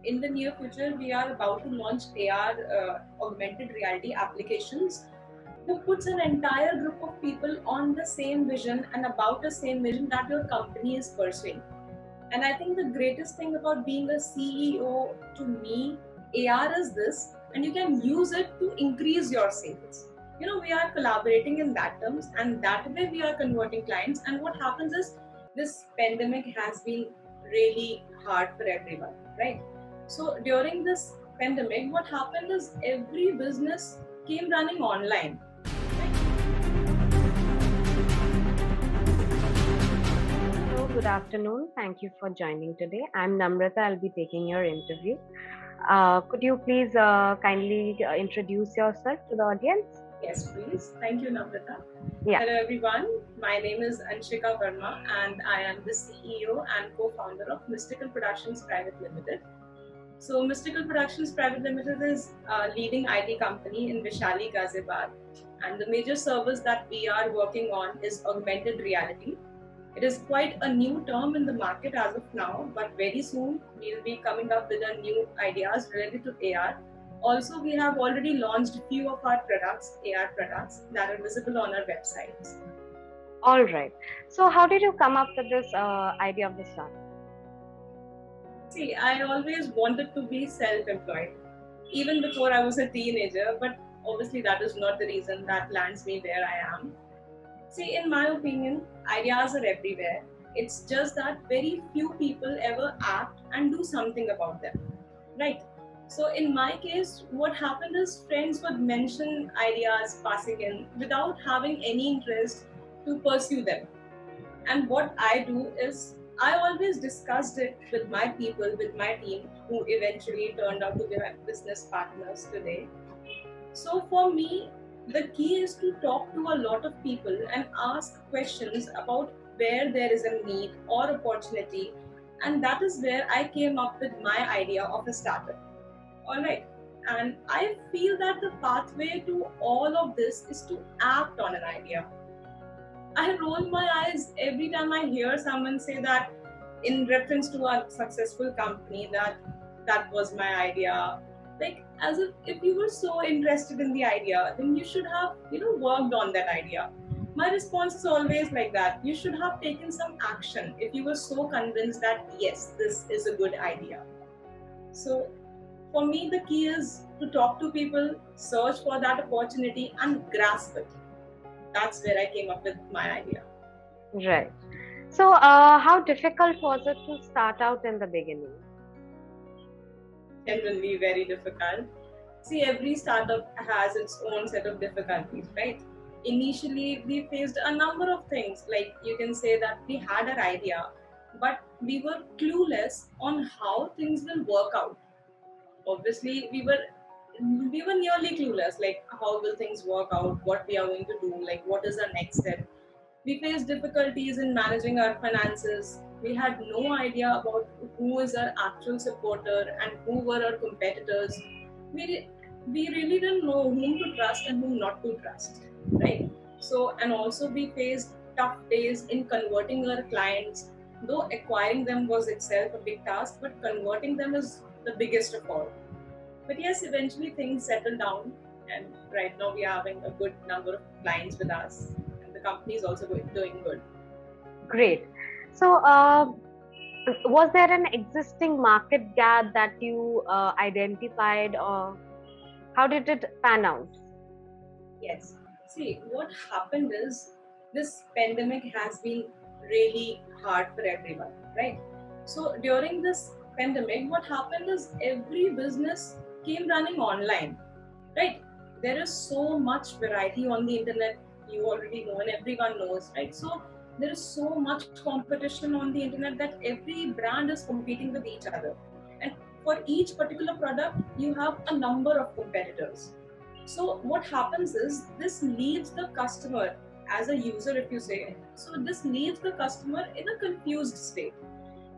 in the near future, we are about to launch AR augmented reality applications who puts an entire group of people on the same vision and about the same vision that your company is pursuing. And I think the greatest thing about being a CEO to me, AR is this, and you can use it to increase your sales. We are collaborating in that terms, and that way we are converting clients. And what happens is this pandemic has been really hard for everyone, right? So during this pandemic, what happened is every business came running online. Hello, good afternoon. Thank you for joining today. I'm Namrata. I'll be taking your interview. Could you please kindly introduce yourself to the audience? Yes, please. Thank you, Namrata. Yeah. Hello, everyone. My name is Anshika Verma, and I am the CEO and co-founder of Mystical Productions Private Limited. So, Mystical Productions Private Limited is a leading IT company in Vishali, Ghaziabad, and the major service that we are working on is augmented reality. It is quite a new term in the market as of now, but very soon we'll be coming up with a new ideas related to AR. Also, we have already launched a few of our products, AR products, that are visible on our websites. All right. So, how did you come up with this idea of the startup? See, I always wanted to be self-employed, even before I was a teenager, but obviously that is not the reason that lands me where I am. See, in my opinion, ideas are everywhere. It's just that very few people ever act and do something about them, right? So in my case, what happened is friends would mention ideas passing in without having any interest to pursue them. And what I do is I always discussed it with my people, with my team, who eventually turned out to be my business partners today. So for me, the key is to talk to a lot of people and ask questions about where there is a need or opportunity. And that is where I came up with my idea of a startup. All right. And I feel that the pathway to all of this is to act on an idea. I roll my eyes every time I hear someone say that in reference to a successful company that was my idea. Like as if you were so interested in the idea, then you should have, worked on that idea. My response is always like that. You should have taken some action if you were so convinced that yes, this is a good idea. So for me, the key is to talk to people, search for that opportunity and grasp it. That's where I came up with my idea. Right. So, how difficult was it to start out in the beginning? Genuinely very difficult. See, every startup has its own set of difficulties, right? Initially, we faced a number of things. Like you can say that we had our idea, but we were clueless on how things will work out. Obviously, we were nearly clueless, like how will things work out, what we are going to do, like what is our next step. We faced difficulties in managing our finances. We had no idea about who is our actual supporter and who were our competitors. We, we really didn't know whom to trust and whom not to trust, right? So, and also we faced tough days in converting our clients, though acquiring them was itself a big task, but converting them is the biggest of all. But yes, eventually things settled down, and right now we are having a good number of clients with us, and the company is also doing good. Great. So, was there an existing market gap that you identified, or how did it pan out? Yes. See, what happened is this pandemic has been really hard for everyone, right? So during this pandemic, what happened is every business came running online, right? There is so much variety on the internet, you already know, and everyone knows, right? So there is so much competition on the internet that every brand is competing with each other. And for each particular product, you have a number of competitors. So what happens is this leaves the customer as a user, if you say, so this leaves the customer in a confused state.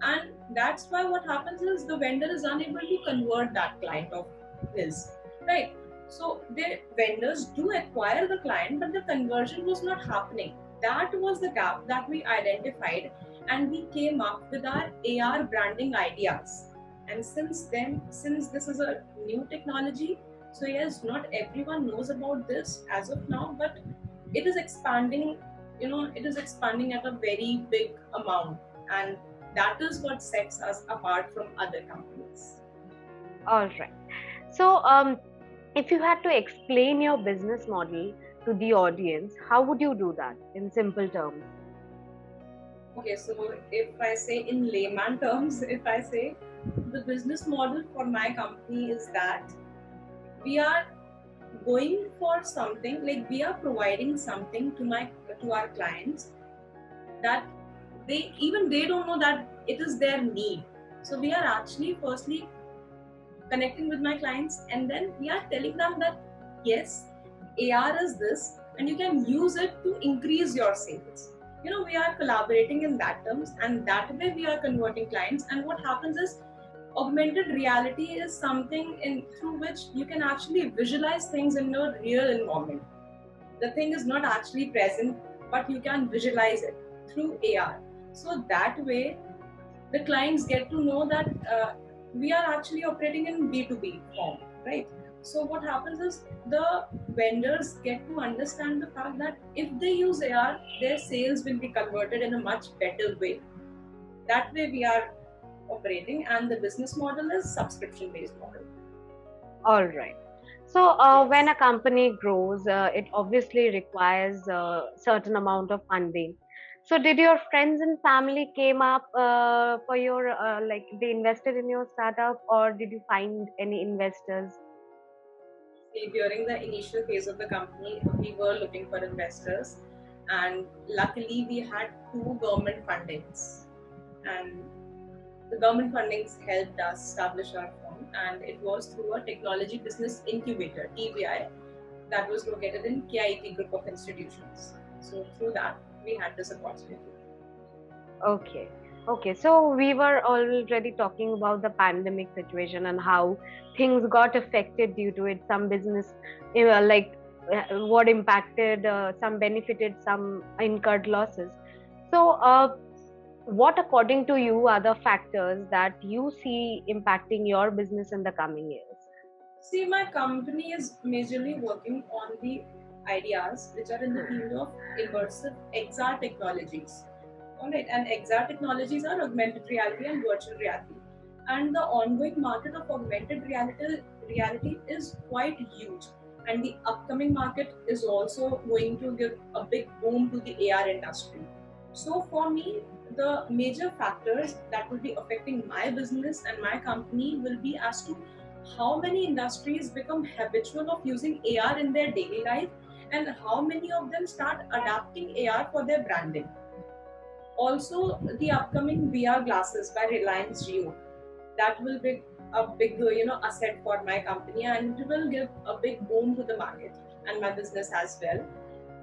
And that's why what happens is the vendor is unable to convert that client of his, right? So the vendors do acquire the client, but the conversion was not happening. That was the gap that we identified, and we came up with our AR branding ideas. And since then, since this is a new technology, so yes, not everyone knows about this as of now, but it is expanding, it is expanding at a very big amount. And that is what sets us apart from other companies. All right. So, if you had to explain your business model to the audience, how would you do that in simple terms? Okay, so if I say in layman terms, if I say the business model for my company is that we are going for something, like we are providing something to our clients that they don't know that it is their need. So we are actually firstly connecting with my clients, and then we are telling them that yes, AR is this and you can use it to increase your sales. We are collaborating in that terms, and that way we are converting clients. And what happens is augmented reality is something in through which you can actually visualize things in your real environment. The thing is not actually present, but you can visualize it through AR. So that way the clients get to know that we are actually operating in B2B form, right? So what happens is the vendors get to understand the fact that if they use AR, their sales will be converted in a much better way. That way we are operating, and the business model is subscription based model. All right. So, when Yes. a company grows, it obviously requires a certain amount of funding. So, did your friends and family came up for your like they invested in your startup, or did you find any investors? See, during the initial phase of the company, we were looking for investors, and luckily we had two government fundings, and the government fundings helped us establish our firm, and it was through a technology business incubator (TBI) that was located in KIT group of institutions. So through that, we had this opportunity. Okay. Okay. So we were already talking about the pandemic situation and how things got affected due to it. Some business, like what impacted, some benefited, some incurred losses. So, what according to you are the factors that you see impacting your business in the coming years? See, my company is majorly working on the ideas which are in the field of immersive XR technologies. Alright, and XR technologies are augmented reality and virtual reality. And the ongoing market of augmented reality is quite huge. And the upcoming market is also going to give a big boom to the AR industry. So for me, the major factors that will be affecting my business and my company will be as to how many industries become habitual of using AR in their daily life, and how many of them start adapting AR for their branding. Also, the upcoming VR glasses by Reliance Jio, that will be a big asset for my company, and it will give a big boom to the market and my business as well.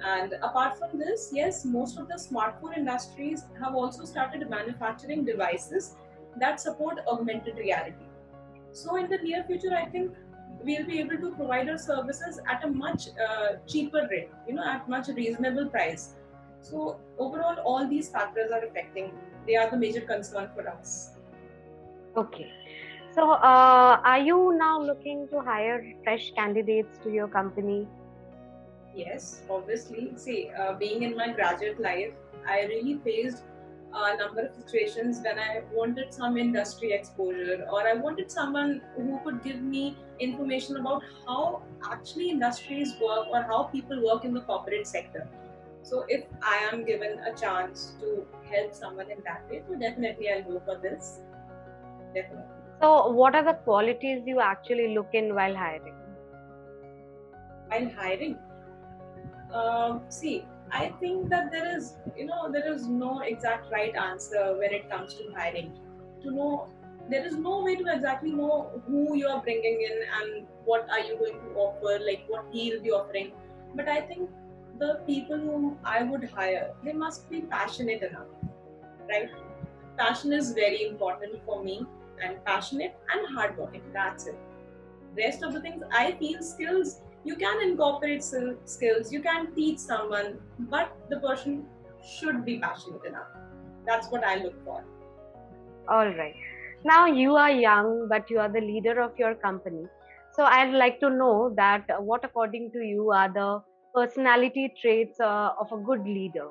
And apart from this, yes, most of the smartphone industries have also started manufacturing devices that support augmented reality. So in the near future, I think we'll be able to provide our services at a much cheaper rate, at much reasonable price. So overall, all these factors are affecting. They are the major concern for us. Okay. So, are you now looking to hire fresh candidates to your company? Yes, obviously. See, being in my graduate life, I really faced a number of situations when I wanted some industry exposure, or I wanted someone who could give me information about how actually industries work or how people work in the corporate sector. So, if I am given a chance to help someone in that way, so definitely I'll go for this. Definitely. So, what are the qualities you actually look in while hiring? While hiring, see, I think that there is no exact right answer when it comes to hiring. To know, there is no way to exactly know who you are bringing in and what are you going to offer, like what he will be offering. But I think the people whom I would hire, they must be passionate enough, right? Passion is very important for me, and passionate and hardworking. That's it. Rest of the things, I feel skills, you can incorporate skills, you can teach someone, but the person should be passionate enough. That's what I look for. All right. Now you are young, but you are the leader of your company. So I'd like to know that what, according to you, are the personality traits of a good leader?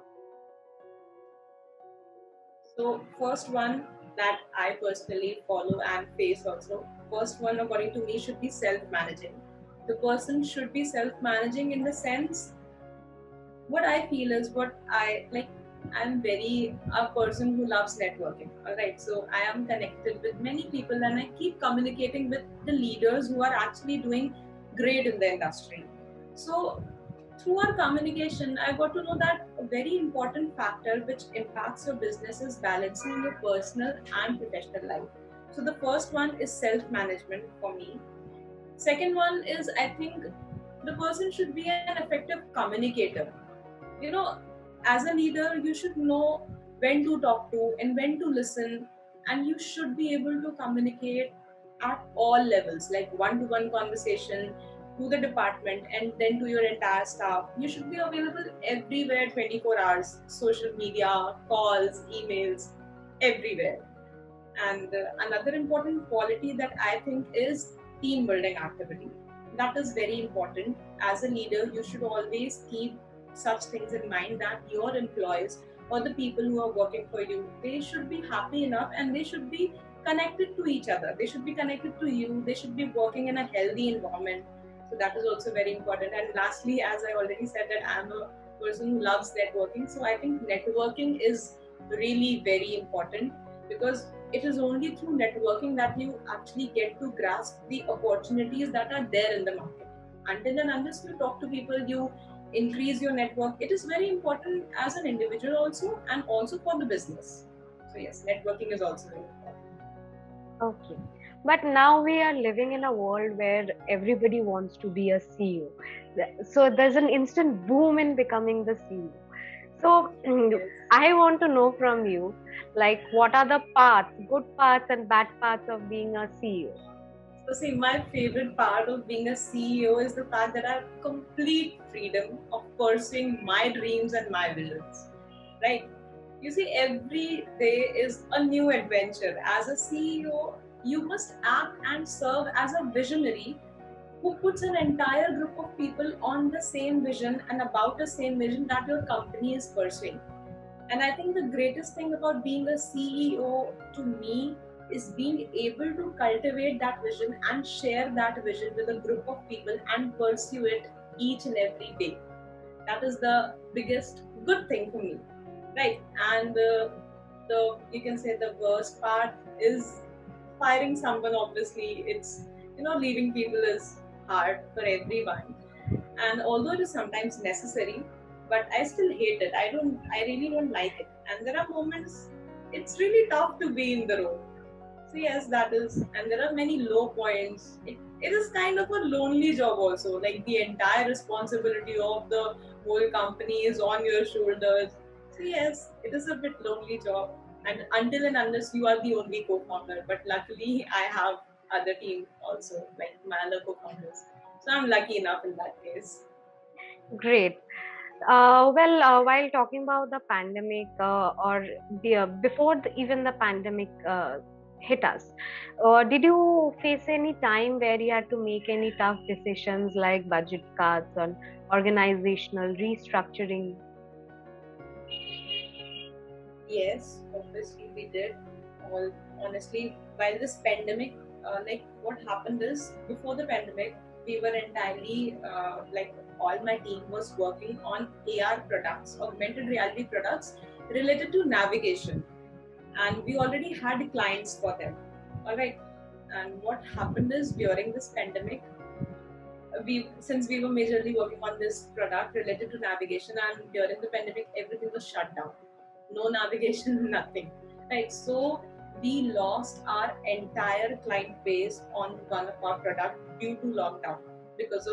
So first one that I personally follow and face also. First one according to me should be self-managing. The person should be self-managing in the sense what I feel is what I like. I'm very a person who loves networking. All right, so I am connected with many people, and I keep communicating with the leaders who are actually doing great in the industry. So through our communication, I got to know that a very important factor which impacts your business is balancing your personal and professional life. So the first one is self-management for me. Second one is I think the person should be an effective communicator. You know, as a leader, you should know when to talk to and when to listen, and you should be able to communicate at all levels, like one-to-one conversation to the department and then to your entire staff. You should be available everywhere 24 hours, social media, calls, emails, everywhere. And another important quality that I think is team building activity. That is very important. As a leader, you should always keep such things in mind that your employees or the people who are working for you, they should be happy enough and they should be connected to each other. They should be connected to you. They should be working in a healthy environment. So that is also very important. And lastly, as I already said, that I'm a person who loves networking. So I think networking is really very important because it is only through networking that you actually get to grasp the opportunities that are there in the market. Until and unless you talk to people, you increase your network. It is very important as an individual also and also for the business. So yes, networking is also very important. Okay. But now we are living in a world where everybody wants to be a CEO. So there's an instant boom in becoming the CEO. So Yes. I want to know from you, like, what are the paths, good paths and bad paths of being a CEO? So see, my favorite part of being a CEO is the fact that I have complete freedom of pursuing my dreams and my visions. Right? You see, every day is a new adventure. As a CEO, you must act and serve as a visionary who puts an entire group of people on the same vision and about the same vision that your company is pursuing. And I think the greatest thing about being a CEO to me is being able to cultivate that vision and share that vision with a group of people and pursue it each and every day. That is the biggest good thing for me, right? And the you can say the worst part is firing someone. Obviously, it's leaving people is hard for everyone, and although it is sometimes necessary, but I still hate it. I really don't like it, and there are moments it's really tough to be in the role. So yes, that is, and there are many low points. It is kind of a lonely job also. Like the entire responsibility of the whole company is on your shoulders. So yes, it is a bit lonely job. And until and unless you are the only co-founder, but luckily I have other team also, like my other co-founders. So I'm lucky enough in that case. Great. While talking about the pandemic, or before even the pandemic hit us, did you face any time where you had to make any tough decisions like budget cuts and organizational restructuring? Yes, obviously we did. All honestly, while this pandemic, like what happened is before the pandemic, we were entirely like all my team was working on AR products, augmented reality products related to navigation, and we already had clients for them. All right, and what happened is during this pandemic, we since we were majorly working on this product related to navigation, and during the pandemic, everything was shut down, no navigation, nothing. Right. So we lost our entire client base on one of our product due to lockdown because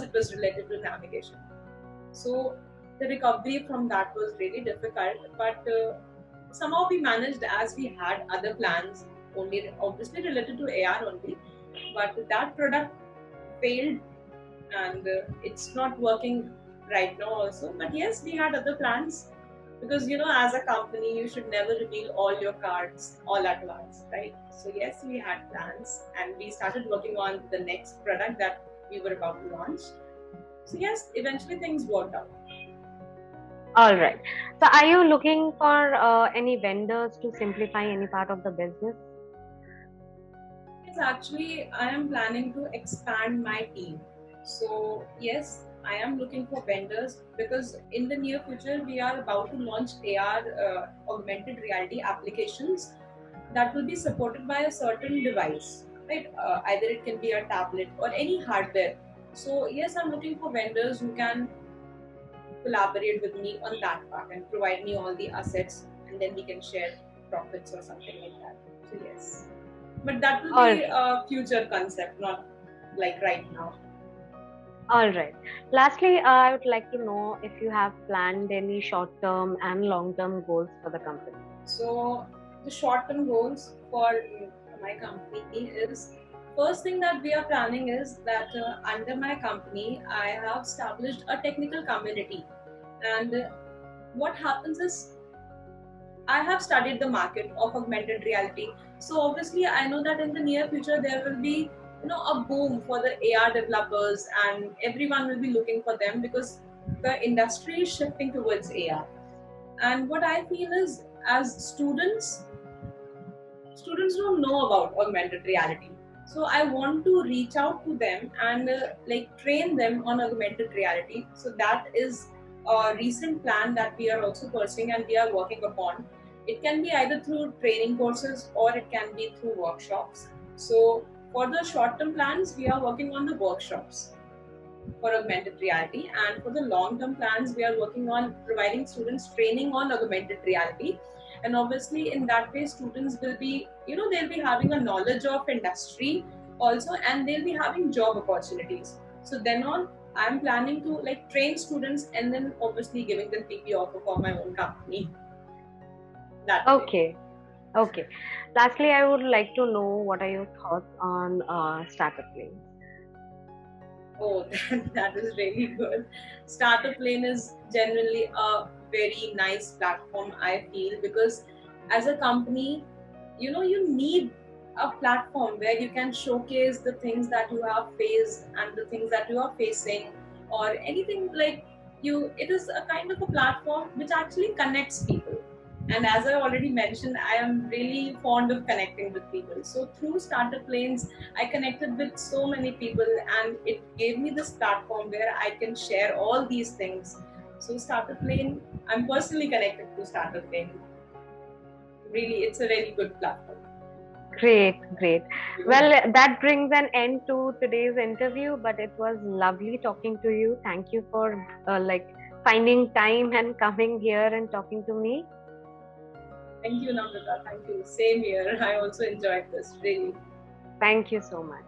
it was related to navigation. So the recovery from that was really difficult, but somehow we managed as we had other plans only obviously related to AR only, but that product failed and it's not working right now also. But yes, we had other plans, because as a company you should never reveal all your cards all at once, right? So yes, we had plans and we started working on the next product that we were about to launch. So yes, eventually things worked out. All right. So are you looking for any vendors to simplify any part of the business? Yes, actually, I am planning to expand my team. So, yes, I am looking for vendors because in the near future, we are about to launch AR, augmented reality applications that will be supported by a certain device, right? Either it can be a tablet or any hardware. So, yes, I'm looking for vendors who can collaborate with me on that part and provide me all the assets, and then we can share profits or something like that. So, yes. But that will All be right. a future concept, not like right now. All right. Lastly, I would like to know if you have planned any short-term and long-term goals for the company. So the short-term goals for my company is, first thing that we are planning is that under my company I have established a technical community, and what happens is I have studied the market of augmented reality. So obviously, I know that in the near future there will be, a boom for the AR developers, and everyone will be looking for them because the industry is shifting towards AR. And what I feel is, as students don't know about augmented reality. So I want to reach out to them and like train them on augmented reality. So that is a recent plan that we are also pursuing and we are working upon. It can be either through training courses or it can be through workshops. So for the short term plans, we are working on the workshops for augmented reality, and for the long term plans we are working on providing students training on augmented reality. And obviously in that way students will be, they'll be having a knowledge of industry also, and they'll be having job opportunities. So then on, I'm planning to like train students and then obviously giving them PP offer for my own company, that way. Okay. Okay. Lastly, I would like to know what are your thoughts on startup planes? Oh, that is really good. Startup Lane is generally a very nice platform, I feel, because as a company, you need a platform where you can showcase the things that you have faced and the things that you are facing, or anything like you. It is a kind of a platform which actually connects people. And as I already mentioned, I am really fond of connecting with people. So through Startup Lanes, I connected with so many people and it gave me this platform where I can share all these things. So Startup Lane, I'm personally connected to Startup Lane. Really, it's a very good platform. Great, great. Well, that brings an end to today's interview, but it was lovely talking to you. Thank you for finding time and coming here and talking to me. Thank you, Namrata. Thank you. Same here. I also enjoyed this, really. Thank you so much.